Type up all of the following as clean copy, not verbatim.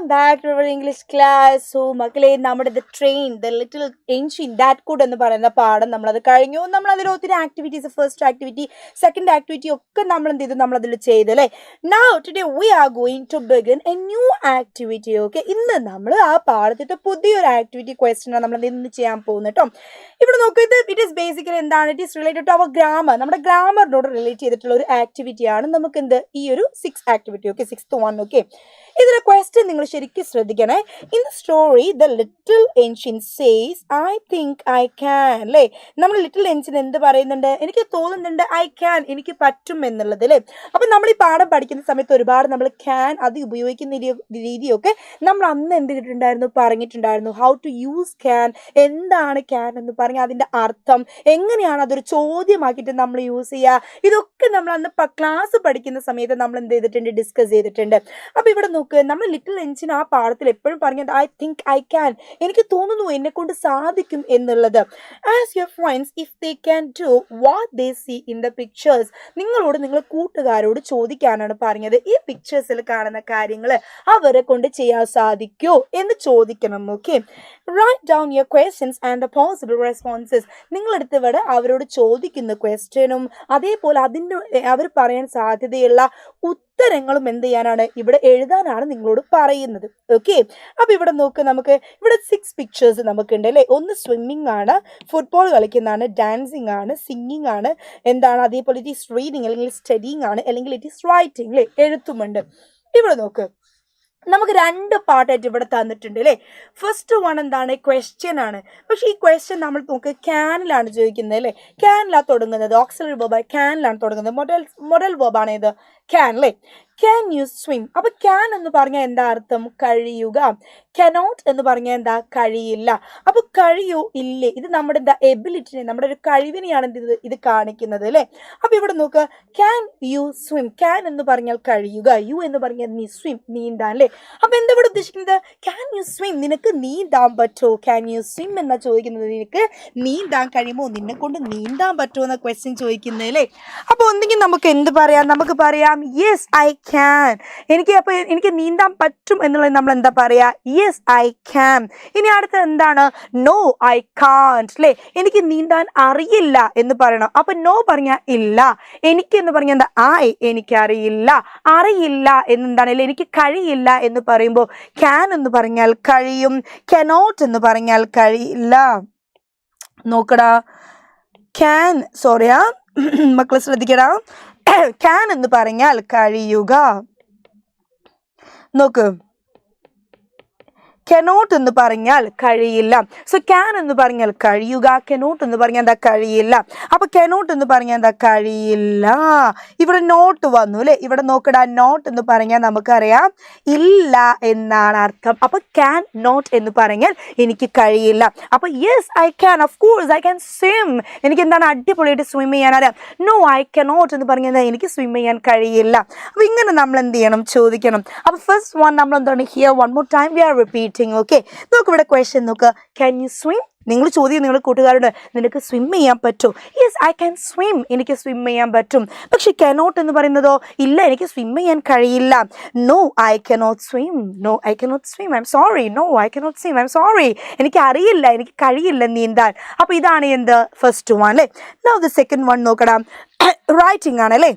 welcome back to our English class. So, മക്കളെ നമ്മുടെ the train, the little engine that could എന്ന് പറയുന്ന പാഠം നമ്മളത് കഴിഞ്ഞു. നമ്മൾ അതിൽ ഒത്തിരി activities, first activity, second activity ഒക്കെ നമ്മൾ എന്ത് ചെയ്തു, നമ്മളതിൽ ചെയ്തല്ലേ. Now today we are going to begin a new activity. Okay, ഇന്ന് നമ്മൾ ആ പാഠത്തിൻ്റെ പുതിയൊരു ആക്ടിവിറ്റി ക്വസ്റ്റ്യൻ ആണ് നമ്മൾ ഇന്ന് ചെയ്യാൻ പോകുന്നത് കേട്ടോ. ഇവിടെ നോക്കിയത് ഇറ്റ് ഈസ് ബേസിക്കലി എന്താണ്, it is related to our grammar. നമ്മുടെ ഗ്രാമറിനോട് റിലേറ്റ് ചെയ്തിട്ടുള്ള ഒരു ആക്ടിവിറ്റിയാണ് നമുക്ക് എന്ത് ഈ ഒരു 6th activity. Okay, 6th one. Okay, ഇതിലെ ക്വസ്റ്റ്യൻ നിങ്ങൾ ശരിക്കും ശ്രദ്ധിക്കണേ. In the story the little engine says I think I can. അല്ലേ, നമ്മൾ ലിറ്റിൽ എൻജിൻ എന്ത് പറയുന്നുണ്ട്, എനിക്ക് തോന്നുന്നുണ്ട് ഐ ക്യാൻ, എനിക്ക് പറ്റും എന്നുള്ളത് അല്ലേ. അപ്പം നമ്മൾ ഈ പാഠം പഠിക്കുന്ന സമയത്ത് ഒരുപാട് നമ്മൾ ക്യാൻ അത് ഉപയോഗിക്കുന്ന രീതിയൊക്കെ നമ്മൾ അന്ന് എന്ത് ചെയ്തിട്ടുണ്ടായിരുന്നു, പറഞ്ഞിട്ടുണ്ടായിരുന്നു. ഹൗ ടു യൂസ് ക്യാൻ, എന്താണ് ക്യാൻ എന്ന് പറഞ്ഞാൽ അതിൻ്റെ അർത്ഥം എങ്ങനെയാണ്, അതൊരു ചോദ്യമാക്കിയിട്ട് നമ്മൾ യൂസ് ചെയ്യുക, ഇതൊക്കെ നമ്മൾ അന്ന് ക്ലാസ് പഠിക്കുന്ന സമയത്ത് നമ്മൾ എന്ത് ചെയ്തിട്ടുണ്ട്, ഡിസ്കസ് ചെയ്തിട്ടുണ്ട്. അപ്പോൾ ഇവിടെ നോക്ക്, നമ്മൾ ലിറ്റിൽ എൻജിൻ ആ പാഠത്തിൽ എപ്പോഴും പറഞ്ഞത് ഐ തിങ്ക് ഐ ക്യാൻ, എനിക്ക് തോന്നുന്നു എന്നെ കൊണ്ട് സാധിക്കും എന്നുള്ളത്. As your friends if they can do what they see in the pictures, നിങ്ങളോട് നിങ്ങൾ കൂട്ടുകാരോട് ചോദിക്കാനാണ് പറഞ്ഞത്. ഈ പിക്ചേഴ്സിൽ കാണുന്ന കാര്യങ്ങൾ അവരെ കൊണ്ട് ചെയ്യാൻ സാധിക്കുമോ എന്ന് ചോദിക്കണം. Okay, write down your questions and the possible responses. നിങ്ങളെടുത്ത് ഇവിടെ അവരോട് ചോദിക്കുന്ന ക്വസ്റ്റ്യനും അതേപോലെ അതിൻ്റെ അവർ പറയാൻ സാധ്യതയുള്ള ഉത്തരങ്ങളും എന്ത് ചെയ്യാനാണ്, ഇവിടെ എഴുതാനാണ് നിങ്ങളോട് പറയുന്നത്. ഓക്കെ, അപ്പോൾ ഇവിടെ നോക്ക്, നമുക്ക് ഇവിടെ 6 പിക്ചേഴ്സ് നമുക്കുണ്ട് അല്ലേ. ഒന്ന് സ്വിമ്മിങ് ആണ്, ഫുട്ബോൾ കളിക്കുന്നതാണ്, ഡാൻസിങ് ആണ്, സിംഗിങ് ആണ്, എന്താണ്, അതേപോലെ ഇറ്റ് ഈസ് റീഡിങ് അല്ലെങ്കിൽ സ്റ്റഡിങ് ആണ്, അല്ലെങ്കിൽ ഇറ്റ് ഈസ് റൈറ്റിംഗ് അല്ലേ, എഴുത്തുമുണ്ട്. ഇവിടെ നോക്ക്, നമുക്ക് 2 പാർട്ടായിട്ട് ഇവിടെ തന്നിട്ടുണ്ട് അല്ലേ. ഫസ്റ്റ് വൺ എന്താണ്, ക്വസ്റ്റ്യൻ ആണ്. പക്ഷേ ഈ ക്വസ്റ്റ്യൻ നമ്മൾ നോക്ക് ക്യാനിലാണ് ചോദിക്കുന്നത് അല്ലേ. ക്യാനിലാണ് തുടങ്ങുന്നത്, ഓക്സിലറി വെർബ് ക്യാനിലാണ് തുടങ്ങുന്നത്. മൊഡൽ വെർബാണ് ഇത്, ക്യാൻ അല്ലേ. Can U swim. അപ്പോൾ ക്യാൻ എന്ന് പറഞ്ഞാൽ എന്താ അർത്ഥം, കഴിയുക. കനോട്ട് എന്ന് പറഞ്ഞാൽ എന്താ, കഴിയില്ല. അപ്പോൾ കഴിയോ ഇല്ലേ, ഇത് നമ്മുടെ എന്താ എബിലിറ്റിനെ, നമ്മുടെ ഒരു കഴിവിനെയാണ് ഇത് കാണിക്കുന്നത് അല്ലേ. അപ്പോൾ ഇവിടെ നോക്കുക, ക്യാൻ യു സ്വിം. ക്യാൻ എന്ന് പറഞ്ഞാൽ കഴിയുക, യു എന്ന് പറഞ്ഞാൽ നീ, സ്വിം നീന്താൻ അല്ലേ. അപ്പോൾ എന്താ ഇവിടെ ഉദ്ദേശിക്കുന്നത്, ക്യാൻ യു സ്വിം, നിനക്ക് നീന്താൻ പറ്റുമോ. ക്യാൻ യു സ്വിം എന്നാ ചോദിക്കുന്നത്, നിനക്ക് നീന്താൻ കഴിയുമോ, നിന്നെ കൊണ്ട് നീന്താൻ പറ്റുമോ എന്ന ക്വസ്റ്റ്യൻ ചോദിക്കുന്നത് അല്ലേ. അപ്പോൾ ഒന്നെങ്കിൽ നമുക്ക് എന്ത് പറയാം, നമുക്ക് പറയാം യെസ് ഐ ക്യാൻ, എനിക്ക് നീന്താൻ പറ്റും എന്നുള്ളത് നമ്മൾ എന്താ പറയാ, യെസ് ഐ ക്യാൻ. ഇനി അടുത്തത് എന്താണ്, നോ ഐ കാൺറ്റ് അല്ലേ. എനിക്ക് നീന്താൻ അറിയില്ല എന്ന് പറയണം. അപ്പൊ നോ പറഞ്ഞാൽ ഇല്ല, എനിക്ക് എന്ന് പറഞ്ഞാൽ എന്താ, എനിക്കറിയില്ല. അറിയില്ല എന്നെന്താണ് അല്ലേ, എനിക്ക് കഴിയില്ല എന്ന് പറയുമ്പോൾ ക്യാൻ എന്ന് പറഞ്ഞാൽ കഴിയും, കനോട്ട് എന്ന് പറഞ്ഞാൽ കഴിയില്ല. നോക്കടാ, ക്യാൻ, സോറിയാ മക്കളെ ശ്രദ്ധിക്കടാ, ക്യാൻ എന്ന് പറഞ്ഞാൽ കഴിയുക. നോക്ക്, കനോട്ട് എന്ന് പറഞ്ഞാൽ കഴിയില്ല. സോ ക്യാൻ എന്ന് പറഞ്ഞാൽ കഴിയുക, കനോട്ട് എന്ന് പറഞ്ഞാൽ എന്താ, കഴിയില്ല. അപ്പൊ കനോട്ട് എന്ന് പറഞ്ഞാൽ എന്താ, കഴിയില്ല. ഇവിടെ നോട്ട് വന്നു അല്ലേ. ഇവിടെ നോക്കടാ, നോട്ട് എന്ന് പറഞ്ഞാൽ നമുക്കറിയാം ഇല്ല എന്നാണ് അർത്ഥം. അപ്പൊ ക്യാൻ നോട്ട് എന്ന് പറഞ്ഞാൽ എനിക്ക് കഴിയില്ല. അപ്പൊ yes I can, of course I can swim, എനിക്ക് എന്താണ് അടിപൊളിയായിട്ട് സ്വിം ചെയ്യാൻ അറിയാം. നോ ഐ കനോട്ട് എന്ന് പറഞ്ഞാൽ എന്താ, എനിക്ക് സ്വിം ചെയ്യാൻ കഴിയില്ല. അപ്പൊ ഇങ്ങനെ നമ്മൾ എന്ത് ചെയ്യണം, ചോദിക്കണം. അപ്പൊ ഫസ്റ്റ് വൺ നമ്മൾ എന്താണ്, here one more time we are repeating. Okay, നോക്ക് ഇവിടെ ക്വസ്റ്റ്യൻ നോക്കുക, ക്യാൻ യു സ്വിം. നിങ്ങൾ ചോദിക്കും നിങ്ങളുടെ കൂട്ടുകാരോട്, നിനക്ക് സ്വിം ചെയ്യാൻ പറ്റുമോ. യെസ് ഐ ക്യാൻ സ്വിം, എനിക്ക് സ്വിം ചെയ്യാൻ പറ്റും. പക്ഷെ കനോട്ട് എന്ന് പറയുന്നതോ, ഇല്ല എനിക്ക് സ്വിം ചെയ്യാൻ കഴിയില്ല. No I cannot swim, no I cannot swim, I am sorry, no I cannot swim, I am sorry, എനിക്ക് അറിയില്ല, എനിക്ക് കഴിയില്ല നീന്താൻ. അപ്പോൾ ഇതാണ് എന്ത്, ഫസ്റ്റ് വൺ അല്ലേ. നൗ ദ സെക്കൻഡ് വൺ നോക്കണം, റൈറ്റിംഗ് ആണ് അല്ലേ.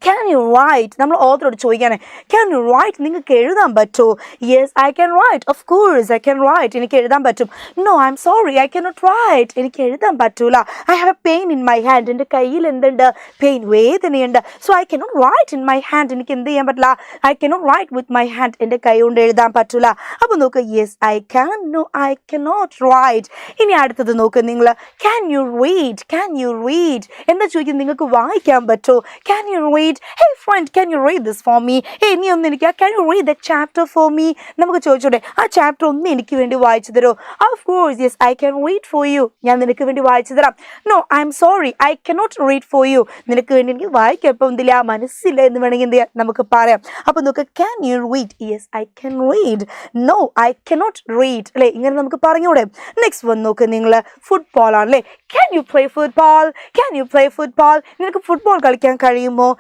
ക്യാൻ യു റൈറ്റ്, നമ്മൾ ഓതറോട് ചോദിക്കുകയാണ്, ക്യാൻ യു റൈറ്റ്, നിങ്ങൾക്ക് എഴുതാൻ പറ്റുമോ. Yes I can write, of course I can write, എനിക്ക് എഴുതാൻ പറ്റും. No I am sorry I cannot write, എനിക്ക് എഴുതാൻ പറ്റൂല. I have a pain in my hand, എൻ്റെ കയ്യിൽ എന്തുണ്ട്, പെയിൻ, വേദനയുണ്ട്. So I cannot write in my hand, എനിക്ക് എന്ത് ചെയ്യാൻ പറ്റില്ല, I cannot write with my hand, എൻ്റെ കൈ കൊണ്ട് എഴുതാൻ പറ്റൂല. അപ്പോൾ നോക്ക്, yes I can, no I cannot write. ഇനി അടുത്തത് നോക്ക് നിങ്ങൾ, can you read, can you read എന്താ ചോദിക്കുന്നത്, നിങ്ങൾക്ക് വായിക്കാൻ പറ്റുമോ. Can you read, hey friend can you read this for me, നീ ഒന്ന് എനിക്ക് can you read that chapter for me, നമുക്ക് ചോദിച്ചോട്ടെ ആ ചാപ്റ്റർ ഒന്ന് എനിക്ക് വേണ്ടി വായിച്ചു തരോ. of course yes I can read for you, ഞാൻ നിനക്ക് വേണ്ടി വായിച്ചു തരാം. no I am sorry I cannot read for you, നിനക്ക് വേണ്ടി എനിക്ക് വായിക്കാൻ ഇപ്പം എന്തില്ല, മനസ്സില്ല എന്ന് വേണമെങ്കിൽ എന്ത് ചെയ്യാം നമുക്ക് പറയാം. അപ്പോൾ നോക്ക്, can you read, yes I can read, no I cannot read അല്ലേ, ഇങ്ങനെ നമുക്ക് പറഞ്ഞൂടെ. നെക്സ്റ്റ് വന്ന് നോക്ക് നിങ്ങൾ, ഫുട്ബോൾ ആണല്ലേ. can you play football, can you play football, നിനക്ക് ഫുട്ബോൾ കളിക്കാൻ കഴിയുമോ.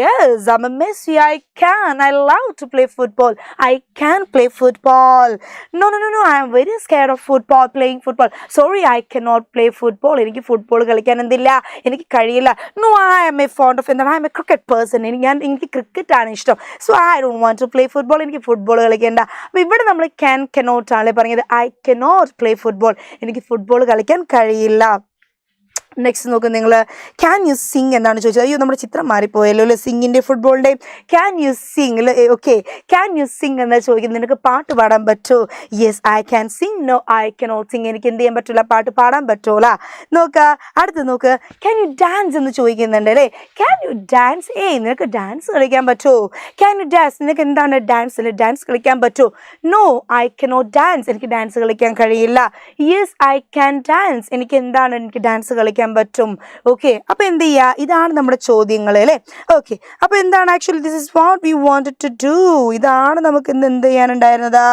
Yes, I'm a Messi. I love to play football. I can play football. No, no, no, no. I am very scared of football, playing football. Sorry, I cannot play football. എനിക്ക് football കളിക്കാൻ എന്തില്ല, എനിക്ക് കഴിയില്ല. No, I am a fond of എന്താണ്, I am a cricket person. എനിക്ക് cricket ആണ് ഇഷ്ടം. So I don't want to play football. എനിക്ക് ഫുട്ബോൾ കളിക്കേണ്ട. അപ്പോൾ ഇവിടെ നമ്മൾ cannot ആണ് പറഞ്ഞത്. I cannot play football. എനിക്ക് ഫുട്ബോൾ കളിക്കാൻ കഴിയില്ല. നെക്സ്റ്റ് നോക്ക് നിങ്ങൾ, ക്യാൻ യു സിങ് എന്നാണ് ചോദിച്ചത്. അയ്യോ നമ്മുടെ ചിത്രം മാറിപ്പോയല്ലോ അല്ലേ, സിങ്ങിൻ്റെ ഫുട്ബോളിൻ്റെയും. Can you sing, okay, can you sing എന്നാണ് ചോദിക്കുന്നത്. നിനക്ക് പാട്ട് പാടാൻ പറ്റുമോ? Yes I can sing. No I cannot sing. എനിക്ക് എന്ത് ചെയ്യാൻ പറ്റില്ല, പാട്ട് പാടാൻ പറ്റുമല്ല. നോക്കുക അടുത്ത് നോക്ക്, ക്യാൻ യു ഡാൻസ് എന്ന് ചോദിക്കുന്നുണ്ട് അല്ലേ. Can you dance? നിനക്ക് ഡാൻസ് കളിക്കാൻ പറ്റുമോ? Can you dance? നിനക്ക് എന്താണ് ഡാൻസ്, ഡാൻസ് കളിക്കാൻ പറ്റുമോ? No I cannot dance. എനിക്ക് ഡാൻസ് കളിക്കാൻ കഴിയില്ല. Yes I can dance. എനിക്ക് എന്താണ്, എനിക്ക് ഡാൻസ് കളിക്കാൻ പറ്റും. ഓക്കെ, അപ്പൊ എന്ത് ചെയ്യുക, ഇതാണ് നമ്മുടെ ചോദ്യങ്ങൾ അല്ലേ. ഓക്കെ, അപ്പൊ എന്താണ് actually this is what we wanted to do. ഇതാണ് നമുക്ക് ഇന്ന് എന്ത് ചെയ്യാനുണ്ടായിരുന്നത്,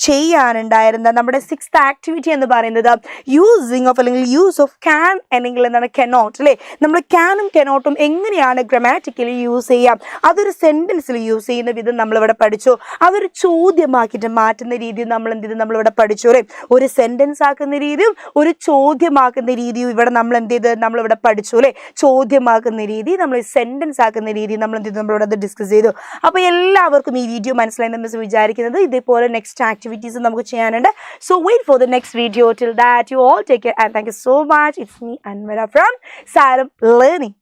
ചെയ്യാനുണ്ടായിരുന്നത്. നമ്മുടെ 6th ആക്ടിവിറ്റി എന്ന് പറയുന്നത് യൂസിങ് ഓഫ് അല്ലെങ്കിൽ യൂസ് ഓഫ് ക്യാൻ അല്ലെങ്കിൽ എന്താണ് കനോട്ട് അല്ലേ. നമ്മൾ ക്യാനും കനോട്ടും എങ്ങനെയാണ് ഗ്രാമാറ്റിക്കലി യൂസ് ചെയ്യാം, അതൊരു സെന്റൻസിൽ യൂസ് ചെയ്യുന്ന വിധം നമ്മളിവിടെ പഠിച്ചു. അതൊരു ചോദ്യമാക്കിയിട്ട് മാറ്റുന്ന രീതിയും നമ്മൾ എന്ത് ചെയ്തു, നമ്മളിവിടെ പഠിച്ചു അല്ലേ. ഒരു സെന്റൻസ് ആക്കുന്ന രീതിയും ഒരു ചോദ്യമാക്കുന്ന രീതിയും ഇവിടെ നമ്മൾ എന്ത് ചെയ്ത് നമ്മളിവിടെ പഠിച്ചു അല്ലേ. ചോദ്യമാക്കുന്ന രീതി, നമ്മൾ സെന്റൻസ് ആക്കുന്ന രീതി നമ്മൾ എന്ത് ചെയ്തു, നമ്മളിവിടെ അത് ഡിസ്കസ് ചെയ്തു. അപ്പോൾ എല്ലാവർക്കും ഈ വീഡിയോ മനസ്സിലായി മിസ് വിചാരിക്കുന്നത്. ഇതേപോലെ നെക്സ്റ്റ് ആക്ടിവിറ്റീസ് നമുക്ക് ചെയ്യാനുണ്ട്. So wait for the next video. Till that you all take care and thank you so much. It's me Anwara from Saram learning.